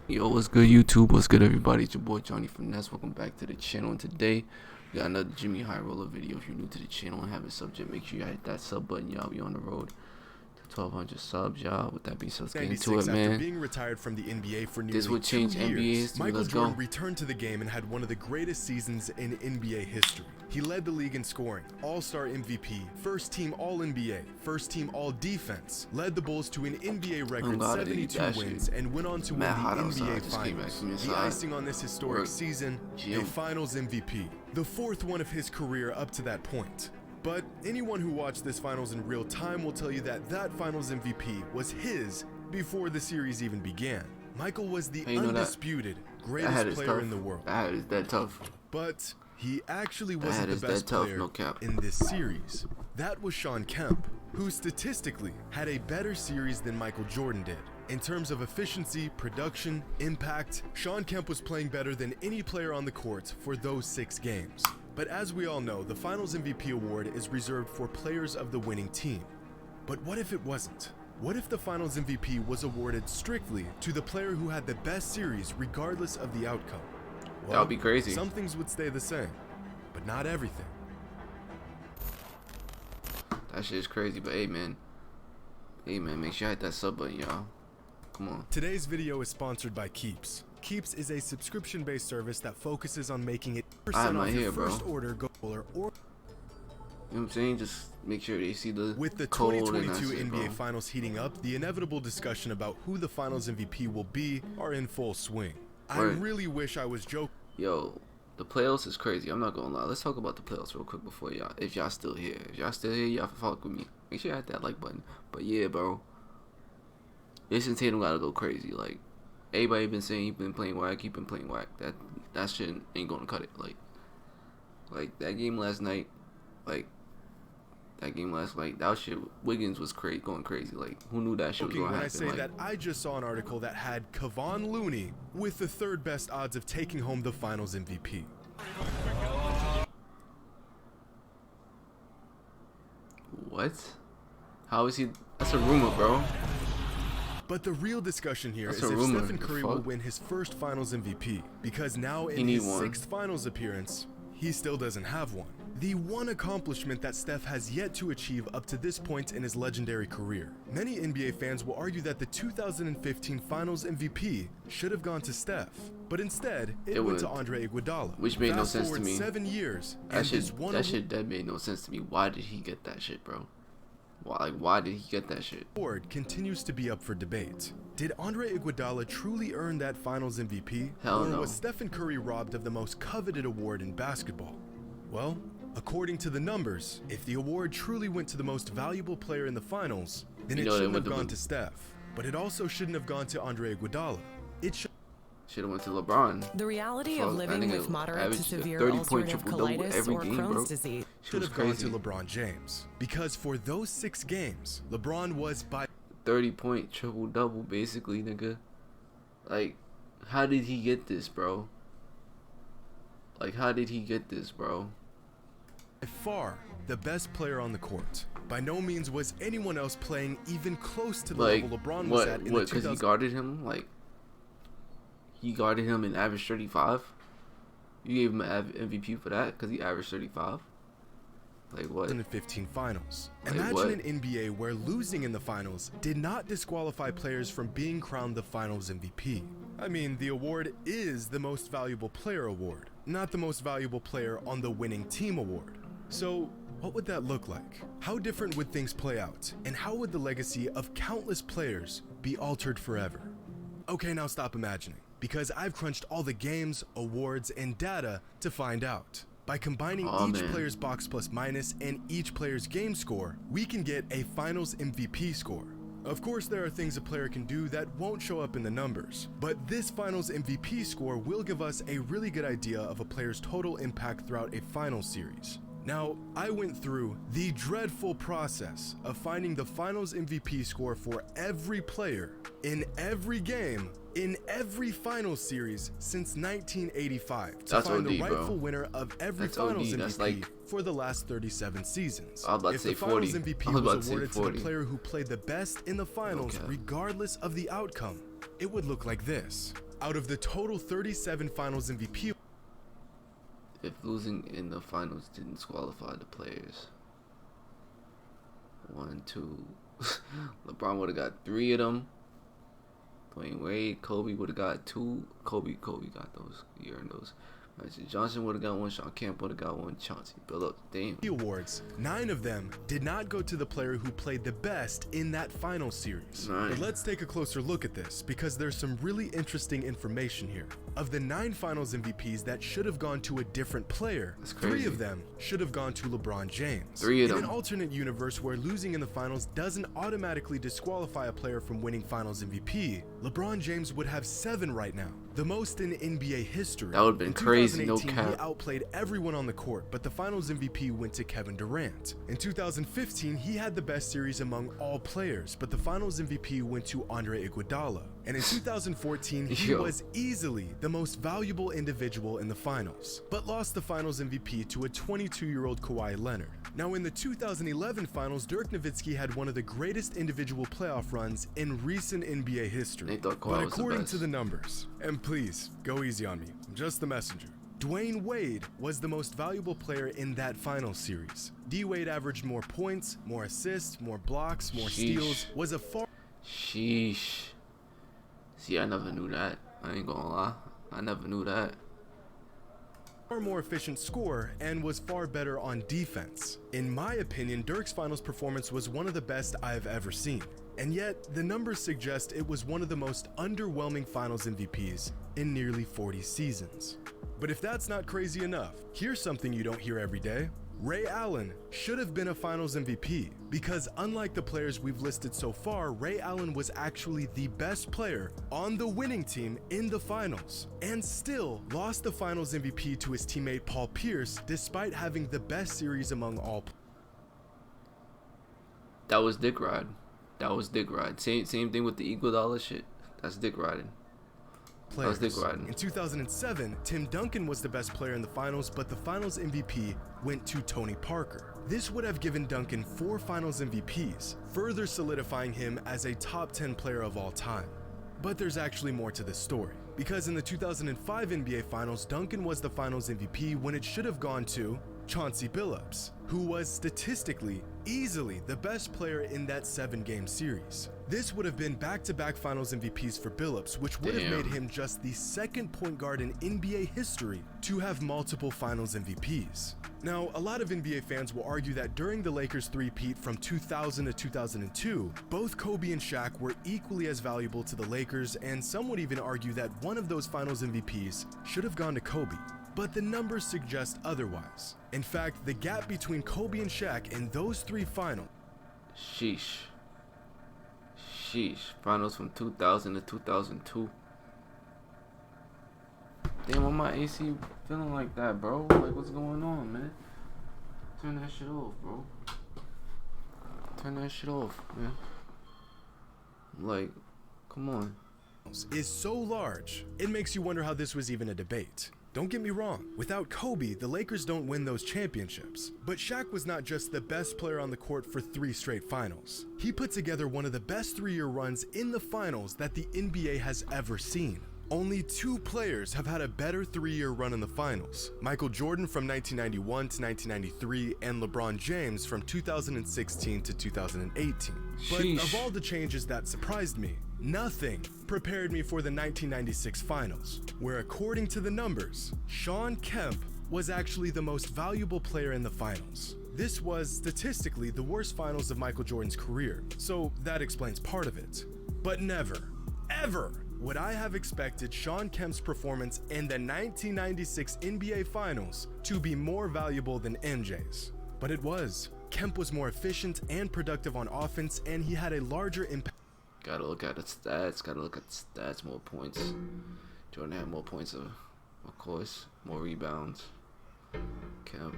Yo, what's good YouTube? What's good everybody? It's your boy Johnny Finesse. Welcome back to the channel, and today we got another Jimmy Highroller video. If you're new to the channel and haven't subbed yet, make sure you hit that sub button, y'all. We on the road to 1,200 subs, y'all. With that being said, let's get into it, man. After being retired from the NBA for nearly This would change 2 NBA years, history. Michael Let's Jordan go. returned to the game and had one of the greatest seasons in NBA history. He led the league in scoring, All-Star MVP, First Team All-NBA, First Team All-Defense, led the Bulls to an NBA record 72 wins, and went on to win the NBA Finals. The icing on this historic season, a Finals MVP, the fourth one of his career up to that point. But anyone who watched this Finals in real time will tell you that that Finals MVP was his before the series even began. Michael was the undisputed greatest player in the world. That is that tough. But he actually wasn't the best player in this series. That was Shawn Kemp, who statistically had a better series than Michael Jordan did. In terms of efficiency, production, impact, Shawn Kemp was playing better than any player on the court for those 6 games. But as we all know, the Finals MVP award is reserved for players of the winning team. But what if it wasn't? What if the Finals MVP was awarded strictly to the player who had the best series regardless of the outcome? Well, that would be crazy. Some things would stay the same, but not everything. That shit is crazy, but hey man, make sure you hit that sub button, y'all. Come on. Today's video is sponsored by Keeps. Keeps is a subscription-based service that focuses on making it % off your first order goal or you know what I'm saying? Just make sure they see the with the code 2022 and NBA Finals heating up, the inevitable discussion about who the Finals MVP will be are in full swing. I really wish I was joking. Yo, the playoffs is crazy. I'm not gonna lie. Let's talk about the playoffs real quick before y'all. If y'all still here, y'all fuck with me. Make sure you hit that like button. But yeah, bro, Jayson Tatum gotta go crazy. Like everybody been saying, he's been playing whack. He been playing whack. That shit ain't gonna cut it. Like that game last night. That shit, Wiggins was going crazy. Like, who knew that shit was gonna happen? When I say that, I just saw an article that had Kevon Looney with the 3rd best odds of taking home the Finals MVP. What? How is he? That's a rumor, bro. But the real discussion here is if Stephen Curry will win his first Finals MVP, because now in his 6th Finals appearance, he still doesn't have one. The one accomplishment that Steph has yet to achieve up to this point in his legendary career. Many NBA fans will argue that the 2015 Finals MVP should have gone to Steph, but instead it went to Andre Iguodala. Which made no sense to me. 7 years. That shit made no sense to me. Why did he get that shit, bro? Why did he get that shit? Award continues to be up for debate. Did Andre Iguodala truly earn that Finals MVP? Hell no. Or was Stephen Curry robbed of the most coveted award in basketball? Well, according to the numbers, if the award truly went to the most valuable player in the finals, then it shouldn't have gone to Steph. But it also shouldn't have gone to Andre Iguodala. It should have went to LeBron. The reality of living with moderate to severe ulcerative colitis or Crohn's disease should have gone to LeBron James. Because for those 6 games, LeBron was by 30-point triple-double, basically, nigga. Like, how did he get this, bro? Far the best player on the court. By no means was anyone else playing even close to the level LeBron was at in the 2000s. Because he guarded him? Like, he guarded him and averaged 35? You gave him an MVP for that because he averaged 35? Like what? 2015 Finals. Imagine an NBA where losing in the Finals did not disqualify players from being crowned the Finals MVP. I mean, the award is the most valuable player award, not the most valuable player on the winning team award. So, what would that look like? How different would things play out? And how would the legacy of countless players be altered forever? Okay, now stop imagining, because I've crunched all the games, awards, and data to find out. By combining each player's box plus minus and each player's game score, we can get a Finals MVP score. Of course, there are things a player can do that won't show up in the numbers, but this Finals MVP score will give us a really good idea of a player's total impact throughout a Finals series. Now, I went through the dreadful process of finding the Finals MVP score for every player in every game in every Finals series since 1985 to find the rightful winner of every Finals MVP for the last 37 seasons. I was about to say 40. If the Finals MVP was awarded to the player who played the best in the Finals regardless of the outcome, it would look like this. Out of the total 37 Finals MVP, if losing in the finals didn't disqualify the players, 1, 2, LeBron would have got 3 of them. Dwayne Wade, Kobe would have got 2. Kobe got those. He earned those. Magic Johnson would have got 1. Sean Kemp would have got 1. Chauncey Billups, damn. Awards, 9 of them did not go to the player who played the best in that final series. But let's take a closer look at this, because there's some really interesting information here. Of the 9 Finals MVPs that should have gone to a different player, 3 of them should have gone to LeBron James. 3 of them. In an alternate universe where losing in the finals doesn't automatically disqualify a player from winning Finals MVP, LeBron James would have 7 right now, the most in NBA history. That would have been crazy, no cap. He outplayed everyone on the court, but the Finals MVP went to Kevin Durant. In 2015, he had the best series among all players, but the Finals MVP went to Andre Iguodala. And in 2014, he was easily the most valuable individual in the finals, but lost the Finals MVP to a 22-year-old Kawhi Leonard. Now, in the 2011 finals, Dirk Nowitzki had one of the greatest individual playoff runs in recent NBA history. But according to the numbers, and please, go easy on me, I'm just the messenger, Dwayne Wade was the most valuable player in that finals series. D-Wade averaged more points, more assists, more blocks, more steals, was a far... Sheesh. See, I never knew that. I ain't gonna lie. I never knew that. Far more efficient scorer and was far better on defense. In my opinion, Dirk's finals performance was one of the best I've ever seen. And yet, the numbers suggest it was one of the most underwhelming finals MVPs in nearly 40 seasons. But if that's not crazy enough, here's something you don't hear every day. Ray Allen should have been a Finals MVP, because unlike the players we've listed so far, Ray Allen was actually the best player on the winning team in the finals, and still lost the Finals MVP to his teammate Paul Pierce despite having the best series among all. That was dick ride. That was dick ride. Same thing with the Iguodala shit. That's dick riding. Players. In 2007, Tim Duncan was the best player in the finals, but the finals MVP went to Tony Parker. This would have given Duncan 4 finals MVPs, further solidifying him as a top 10 player of all time. But there's actually more to this story, because in the 2005 NBA Finals, Duncan was the finals MVP when it should have gone to Chauncey Billups, who was statistically easily the best player in that 7-game series. This would have been back-to-back finals MVPs for Billups, which would have made him just the second point guard in NBA history to have multiple finals MVPs. Now, a lot of NBA fans will argue that during the Lakers three-peat from 2000 to 2002, both Kobe and Shaq were equally as valuable to the Lakers, and some would even argue that one of those finals MVPs should have gone to Kobe. But the numbers suggest otherwise. In fact, the gap between Kobe and Shaq in those 3 finals... Sheesh. Finals from 2000 to 2002. Damn, why my AC feeling like that, bro? Like, what's going on, man? Turn that shit off, bro. Turn that shit off, man. Like, come on. Is so large, it makes you wonder how this was even a debate. Don't get me wrong, without Kobe, the Lakers don't win those championships. But Shaq was not just the best player on the court for 3 straight finals. He put together one of the best 3-year runs in the finals that the NBA has ever seen. Only 2 players have had a better 3-year run in the finals: Michael Jordan from 1991 to 1993 and LeBron James from 2016 to 2018. But of all the changes that surprised me, nothing prepared me for the 1996 finals, where according to the numbers, Shawn Kemp was actually the most valuable player in the finals. This was statistically the worst finals of Michael Jordan's career, so that explains part of it. But never, ever would I have expected Shawn Kemp's performance in the 1996 NBA Finals to be more valuable than MJ's. But it was. Kemp was more efficient and productive on offense, and he had a larger impact. Gotta look at the stats. More points. Jordan had more points, of course. More rebounds. Kemp.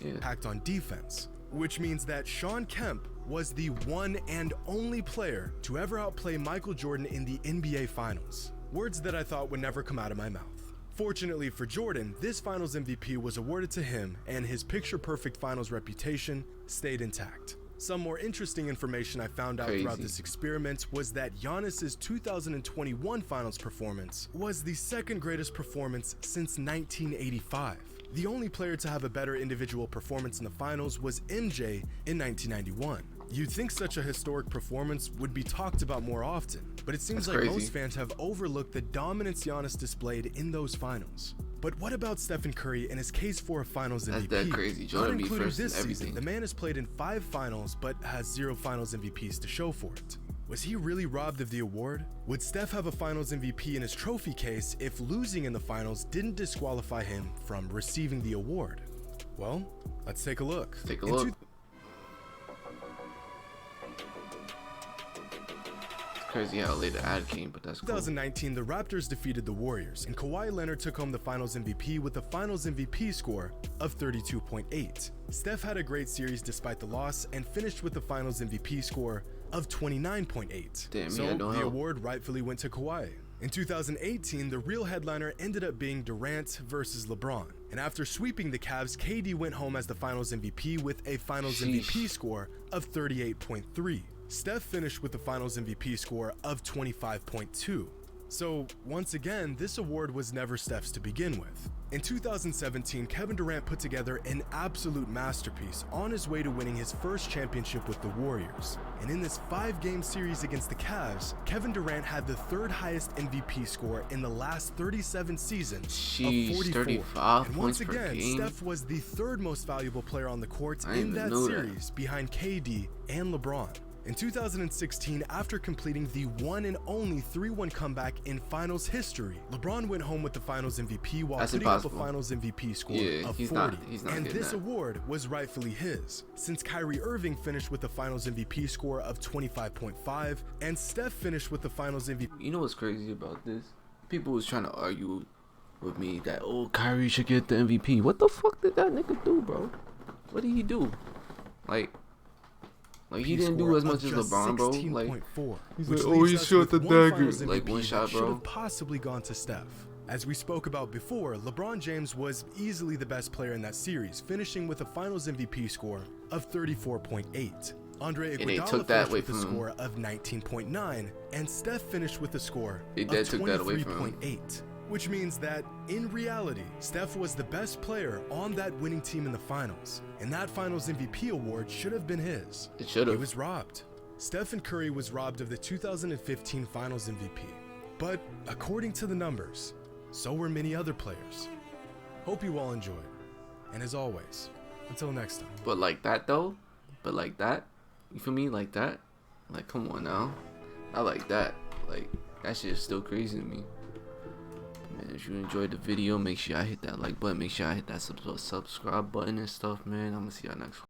Impact on defense, which means that Shawn Kemp was the one and only player to ever outplay Michael Jordan in the NBA Finals. Words that I thought would never come out of my mouth. Fortunately for Jordan, this Finals MVP was awarded to him, and his picture-perfect Finals reputation stayed intact. Some more interesting information I found out throughout this experiment was that Giannis's 2021 finals performance was the second greatest performance since 1985. The only player to have a better individual performance in the finals was MJ in 1991. You'd think such a historic performance would be talked about more often, but it seems like most fans have overlooked the dominance Giannis displayed in those finals. But what about Stephen Curry and his case for a finals MVP? That's that crazy. Not including this season, the man has played in 5 finals but has 0 finals MVPs to show for it. Was he really robbed of the award? Would Steph have a finals MVP in his trophy case if losing in the finals didn't disqualify him from receiving the award? Well, let's take a look. Take a look. Crazy how late the ad came, but that's cool. 2019, the Raptors defeated the Warriors, and Kawhi Leonard took home the Finals MVP with a Finals MVP score of 32.8. Steph had a great series despite the loss and finished with the Finals MVP score of 29.8. Damn, so the award rightfully went to Kawhi. In 2018, the real headliner ended up being Durant versus LeBron, and after sweeping the Cavs, KD went home as the Finals MVP with a Finals MVP score of 38.3. Steph finished with the Finals MVP score of 25.2. So once again, this award was never Steph's to begin with. In 2017, Kevin Durant put together an absolute masterpiece on his way to winning his first championship with the Warriors. And in this 5-game series against the Cavs, Kevin Durant had the 3rd highest MVP score in the last 37 seasons of 44. 35 and once again, Steph was the 3rd most valuable player on the court in that series behind KD and LeBron. In 2016, after completing the one and only 3-1 comeback in finals history, LeBron went home with the finals MVP while putting up a finals MVP score of 40. And this award was rightfully his, since Kyrie Irving finished with the finals MVP score of 25.5, and Steph finished with the finals MVP. You know what's crazy about this? People was trying to argue with me that, oh, Kyrie should get the MVP. What the fuck did that nigga do, bro? What did he do? Like he didn't do as much as LeBron, bro. Like, he's like, oh, he shot the dagger. Like, one shot, bro. Should have possibly gone to Steph. As we spoke about before, LeBron James was easily the best player in that series, finishing with a Finals MVP score of 34.8. Andre Iguodala finished with a score of 19.9, and Steph finished with a score of 23.8. Which means that, in reality, Steph was the best player on that winning team in the finals, and that Finals MVP award should have been his. It should have. He was robbed. Stephen Curry was robbed of the 2015 Finals MVP, but according to the numbers, so were many other players. Hope you all enjoyed, and as always, until next time. But like that though? But like that? You feel me? Like that? Like, come on now. I like that. Like, that shit is still crazy to me. Man, if you enjoyed the video, make sure y'all hit that like button, make sure y'all hit that subscribe button and stuff, man. I'm gonna see y'all next one.